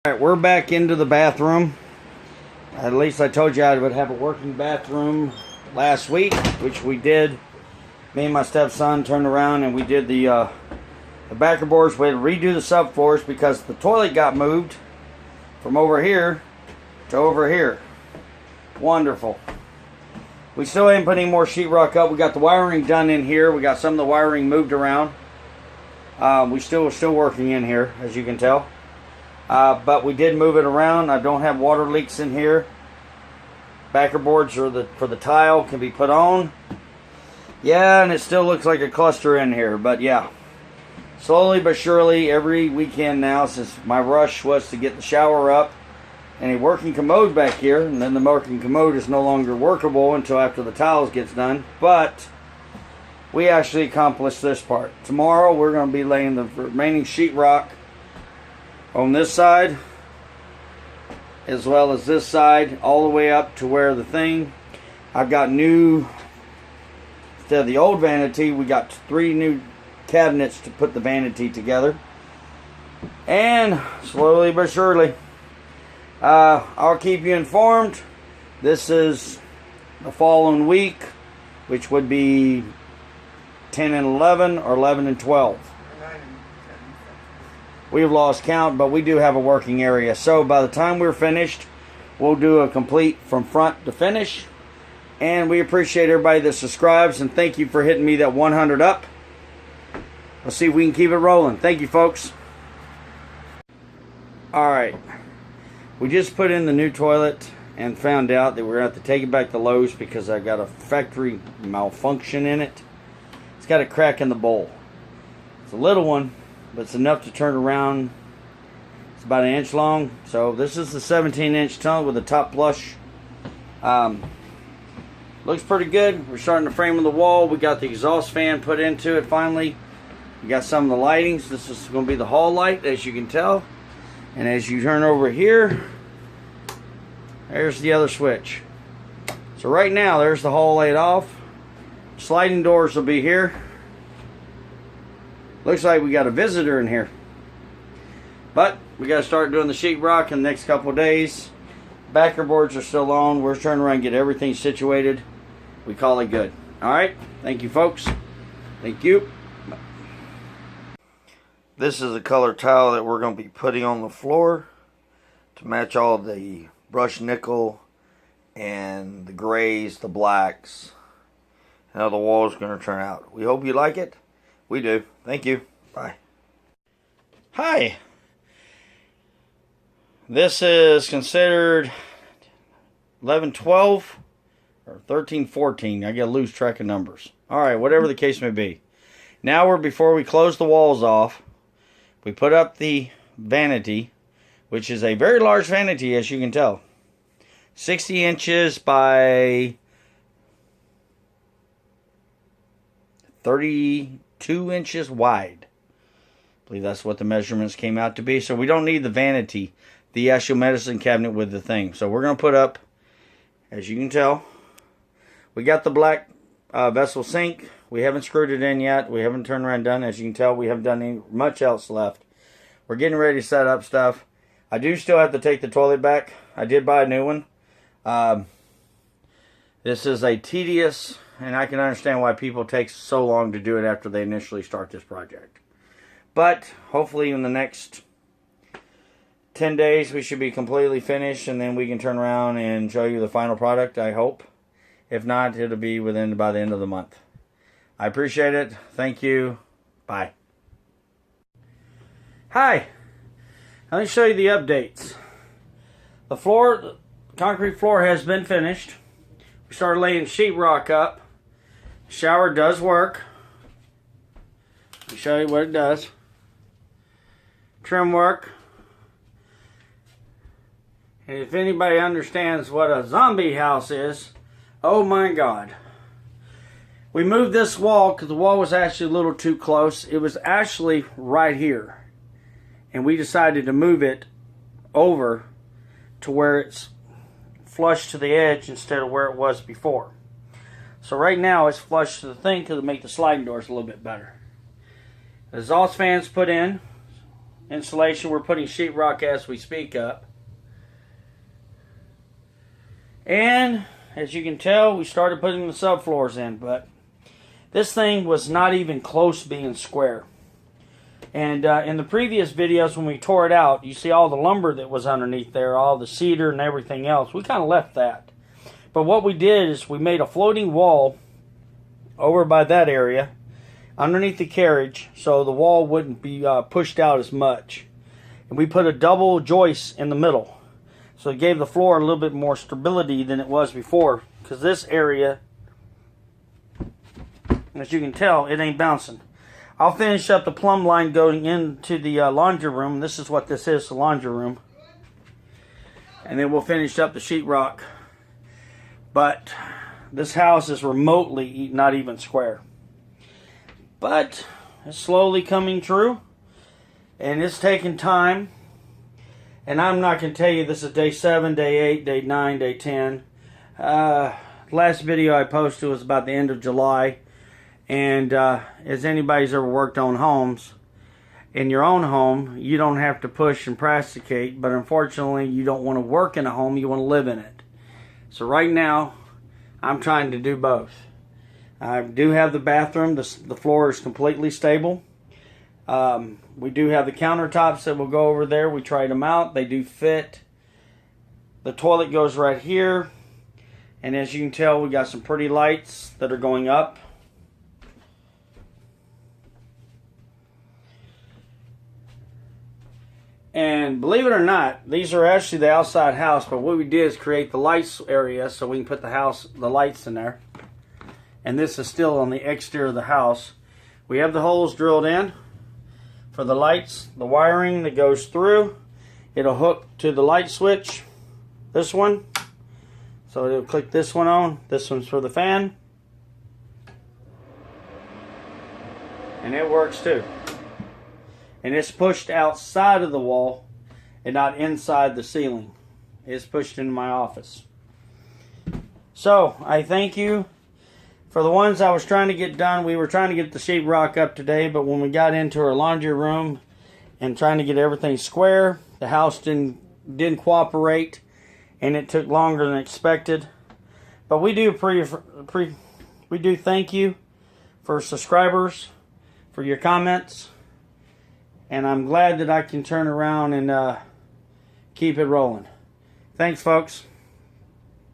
Alright, we're back into the bathroom. At least I told you I would have a working bathroom last week, which we did. Me and my stepson turned around and we did the backer boards. We had to redo the subfloors because the toilet got moved from over here to over here. Wonderful. We still haven't put any more sheetrock up. We got the wiring done in here. We got some of the wiring moved around. We're still working in here, as you can tell. But we did move it around. I don't have water leaks in here. Backer boards for the tile can be put on. Yeah, and it still looks like a cluster in here. But yeah, slowly but surely, every weekend now, since my rush was to get the shower up and a working commode back here, and then the working commode is no longer workable until after the tiles gets done. But we actually accomplished this part. Tomorrow we're going to be laying the remaining sheetrock on this side as well as this side, all the way up to where I've got new, instead of the old vanity, we got 3 new cabinets to put the vanity together. And slowly but surely, I'll keep you informed. This is the following week, which would be 10 and 11 or 11 and 12. We've lost count, but we do have a working area. So by the time we're finished, we'll do a complete from front to finish. And we appreciate everybody that subscribes, and thank you for hitting me that 100 up. Let's see if we can keep it rolling. Thank you, folks. Alright, we just put in the new toilet and found out that we're going to have to take it back to Lowe's because I got a factory malfunction in it. It's got a crack in the bowl. It's a little one, but it's enough to turn around. It's about 1 inch long. So this is the 17-inch tunnel with the top flush. Looks pretty good. We're starting to frame on the wall. We got the exhaust fan put into it finally. We got some of the lightings. This is going to be the hall light, as you can tell. And as you turn over here, there's the other switch. So right now, there's the hall light off. Sliding doors will be here. Looks like we got a visitor in here. But we got to start doing the sheetrock in the next couple of days. Backer boards are still on. We're turning around and get everything situated. We call it good. Alright. Thank you, folks. Thank you. This is the color tile that we're going to be putting on the floor to match all the brushed nickel and the grays, the blacks, and how the wall is going to turn out. We hope you like it. We do. Thank you. Bye. Hi. This is considered 11-12 or 13-14. I get to lose track of numbers. Alright, whatever the case may be. Now before we close the walls off, we put up the vanity, which is a very large vanity, as you can tell. 60 inches by 32 inches wide. I believe that's what the measurements came out to be. So we don't need the vanity, the actual medicine cabinet with the thing. So we're going to put up, as you can tell, we got the black vessel sink. We haven't screwed it in yet. We haven't turned around and done. As you can tell, we haven't done much else left. We're getting ready to set up stuff. I do still have to take the toilet back. I did buy a new one. This is a tedious, and I can understand why people take so long to do it after they initially start this project. But hopefully in the next 10 days we should be completely finished, and then we can turn around and show you the final product, I hope. If not, it'll be by the end of the month. I appreciate it. Thank you. Bye. Hi. Let me show you the updates. The concrete floor has been finished. We started laying sheetrock up. The shower does work. Let me show you what it does. Trim work. And if anybody understands what a zombie house is, oh my God. We moved this wall because the wall was actually a little too close. It was actually right here. And we decided to move it over to where it's flush to the edge instead of where it was before. So right now it's flush to the thing because it'll make the sliding doors a little bit better. The exhaust fans put in. insulation. We're putting sheetrock as we speak up. And as you can tell, we started putting the subfloors in, but this thing was not even close to being square. And in the previous videos when we tore it out, you see all the lumber that was underneath there, all the cedar and everything else. We kind of left that. But what we did is we made a floating wall over by that area underneath the carriage so the wall wouldn't be pushed out as much. And we put a double joist in the middle. So it gave the floor a little bit more stability than it was before. Because this area, as you can tell, it ain't bouncing. I'll finish up the plumb line going into the laundry room. This is what this is, the laundry room. And then we'll finish up the sheetrock. But this house is remotely not even square. But it's slowly coming true. And it's taking time. And I'm not going to tell you this is day 7, day 8, day 9, day 10. Last video I posted was about the end of July. And as anybody's ever worked on homes, in your own home, you don't have to push and plasticate. But unfortunately, you don't want to work in a home, you want to live in it. So right now, I'm trying to do both. I do have the bathroom. The floor is completely stable. We do have the countertops that will go over there. We tried them out. They do fit. The toilet goes right here. And as you can tell, we got some pretty lights that are going up. And believe it or not, these are actually the outside house, but what we did is create the lights area so we can put the lights in there. And this is still on the exterior of the house. We have the holes drilled in for the lights, the wiring that goes through. It'll hook to the light switch, this one. So it'll click this one on. This one's for the fan. And it works too. And it's pushed outside of the wall and not inside the ceiling. It's pushed into my office. So, I thank you. For the ones I was trying to get done, we were trying to get the sheetrock up today, but when we got into our laundry room and trying to get everything square, the house didn't cooperate, and it took longer than expected. But we do thank you for subscribers, for your comments. And I'm glad that I can turn around and keep it rolling. Thanks, folks.